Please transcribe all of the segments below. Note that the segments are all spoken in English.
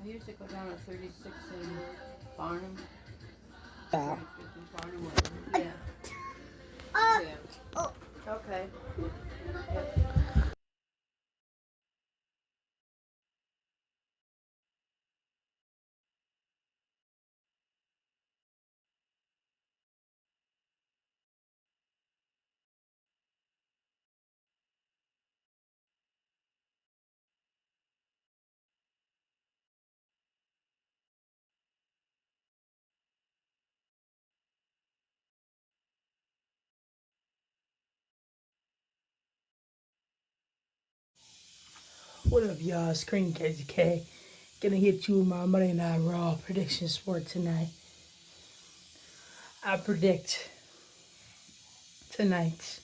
I used to go down to 36 in Barnum. Yeah. 36 in Barnum, whatever. Yeah. Yeah. Okay. Yep. What up, y'all? Screen KZK. Gonna hit you with my Monday Night Raw predictions for tonight. I predict tonight.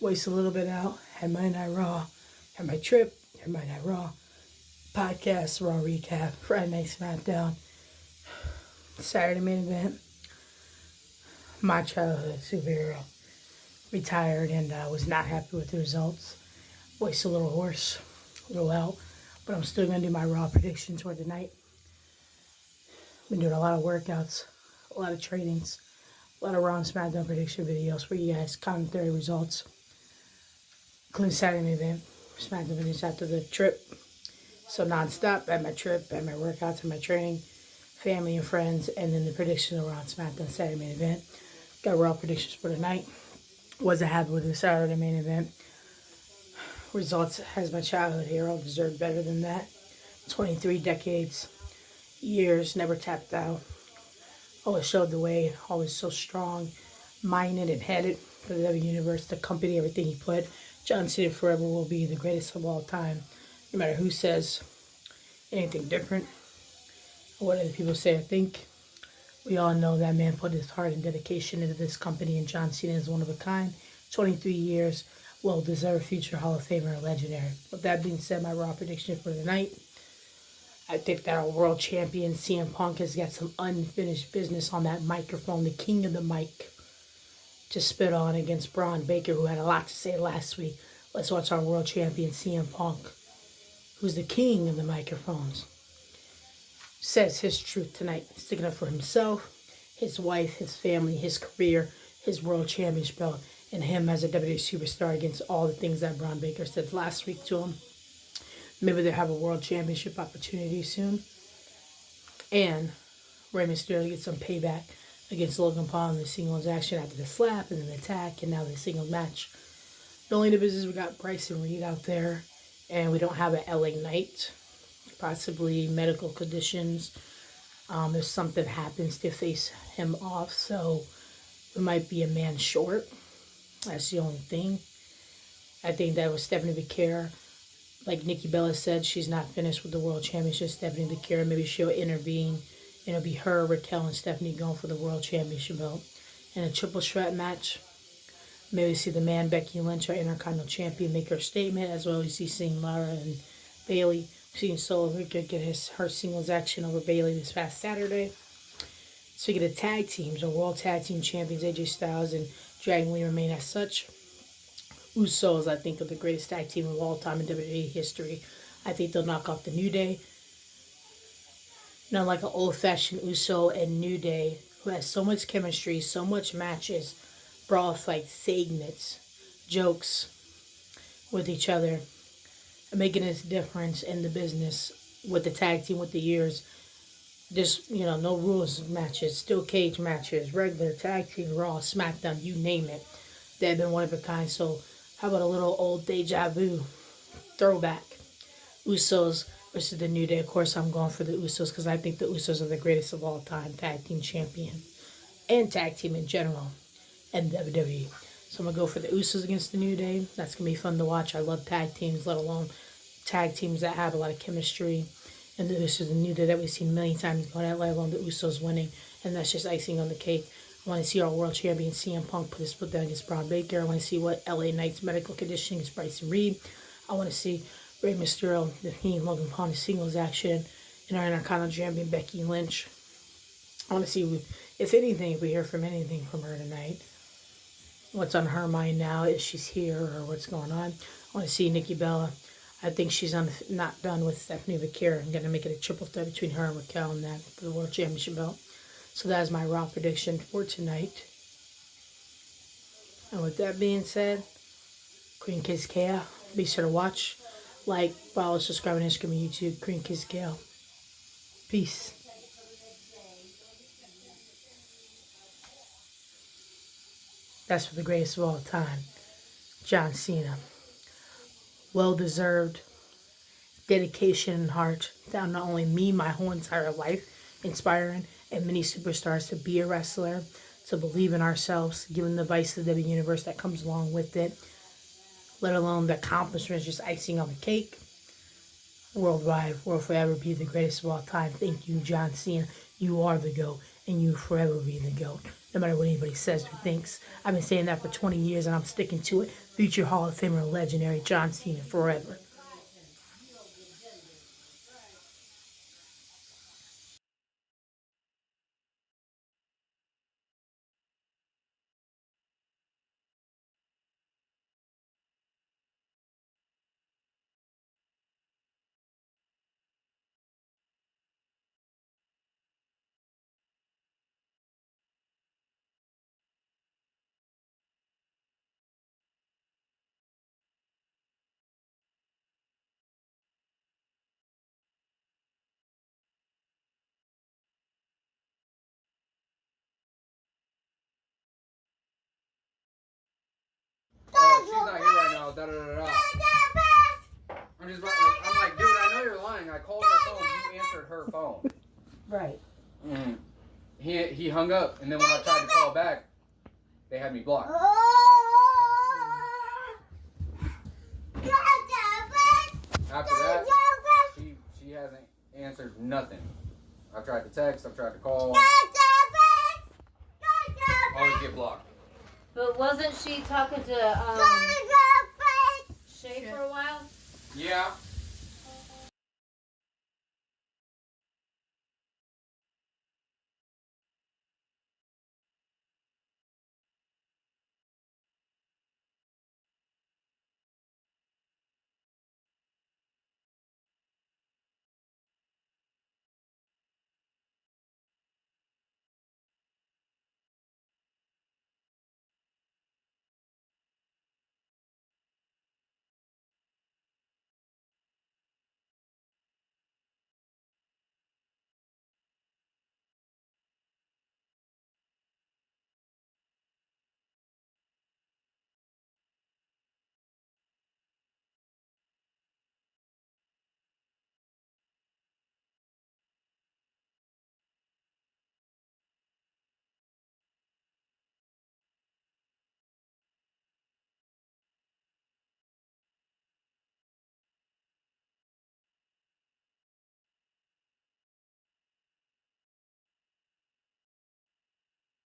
Waste a little bit out. Had Monday Night Raw. Had my trip. Had Monday Night Raw. Podcast, Raw recap. Friday Night SmackDown. Saturday main event. My childhood superhero. Retired and was not happy with the results. Voice a little hoarse. A little out. But I'm still gonna do my Raw predictions for tonight. Been doing a lot of workouts. A lot of trainings. A lot of Raw and SmackDown prediction videos for you guys. Commentary results. Including Saturday event. SmackDown videos after the trip. So non-stop at my trip, at my workouts, at my training. Family and friends. And then the predictions of Raw and SmackDown Saturday main event. Got Raw predictions for tonight. Wasn't happy with the Saturday main event. Results as my childhood hero. Deserved better than that. 23 decades. Years. Never tapped out. Always showed the way, always so strong, minded and headed for the W Universe, the company, everything he put. John Cena forever will be the greatest of all time. No matter who says anything different, or what other people say or think, we all know that man put his heart and dedication into this company, and John Cena is one of a kind. 23 years, well-deserved future Hall of Famer, legendary. With that being said, my Raw prediction for the night, I think that our world champion CM Punk has got some unfinished business on that microphone, the king of the mic, to spit on against Braun Baker, who had a lot to say last week. Let's watch our world champion CM Punk, who's the king of the microphones, says his truth tonight, sticking up for himself, his wife, his family, his career, his world championship belt, and him as a WWE superstar against all the things that Braun Baker said last week to him. Maybe they'll have a world championship opportunity soon. And Rey Mysterio gets some payback against Logan Paul in the singles action after the slap and then the attack and now the singles match. The only difference is we got Bryson Reed out there and we don't have an LA Knight. Possibly medical conditions. If something happens to face him off, so we might be a man short. That's the only thing. I think that was Stephanie Becerra. Like Nikki Bella said, she's not finished with the World Championship. Stephanie Becerra, maybe she'll intervene. It'll be her, Raquel, and Stephanie going for the World Championship belt. In a triple threat match, maybe see the man Becky Lynch, our Intercontinental Champion, make her statement, as well as you seeing Lara and Bayley. Seeing Solo get her singles action over Bayley this past Saturday. Speaking of tag teams, our World Tag Team Champions AJ Styles and Dragon Lee remain as such. Usos, I think, are the greatest tag team of all time in WWE history. I think they'll knock off the New Day. Not like an old-fashioned Uso and New Day, who has so much chemistry, so much matches, brawl fights, segments, jokes with each other, and making a difference in the business with the tag team with the years. Just, no rules matches, steel cage matches, regular tag team, Raw, SmackDown, you name it. They've been one of a kind, so how about a little old deja vu throwback? Usos versus the New Day. Of course, I'm going for the Usos because I think the Usos are the greatest of all time tag team champion and tag team in general and WWE. So I'm going to go for the Usos against the New Day. That's going to be fun to watch. I love tag teams, let alone tag teams that have a lot of chemistry. And this is the New Day that we've seen a million times go that, let alone the Usos winning. And that's just icing on the cake. I want to see our world champion CM Punk put his foot down against Braun Baker. I want to see what LA Knight's medical condition against Bryson Reed. I want to see Rey Mysterio defeat Logan Paul in singles action and our Intercontinental Champion Becky Lynch. I want to see, if anything, if we hear from anything from her tonight. What's on her mind now, if she's here or what's going on. I want to see Nikki Bella. I think she's not done with Stephanie Bakir. I'm going to make it a triple threat between her and Raquel in that for the World Championship belt. So that is my Raw prediction for tonight. And with that being said, Queen Kids KL. Be sure to watch, like, follow, subscribe on Instagram and YouTube. Queen Kids KL. Peace. That's for the greatest of all time, John Cena. Well-deserved dedication and heart found not only me my whole entire life, inspiring and many superstars to be a wrestler, to believe in ourselves, given the advice of the W Universe that comes along with it, let alone the accomplishments, just icing on the cake. Worldwide, will forever be the greatest of all time. Thank you, John Cena. You are the GOAT, and you forever be the GOAT, no matter what anybody says or thinks. I've been saying that for 20 years, and I'm sticking to it. Future Hall of Famer, legendary John Cena, forever. She's not here right now. Da da da da. I'm just I'm like, dude, I know you're lying. I called her phone. You answered her phone. Right. Mm. He hung up, and then when I tried to call back, they had me blocked. After that, she hasn't answered nothing. I've tried to text. I've tried to call. Always get blocked. But wasn't she talking to Shay for a while? Yeah.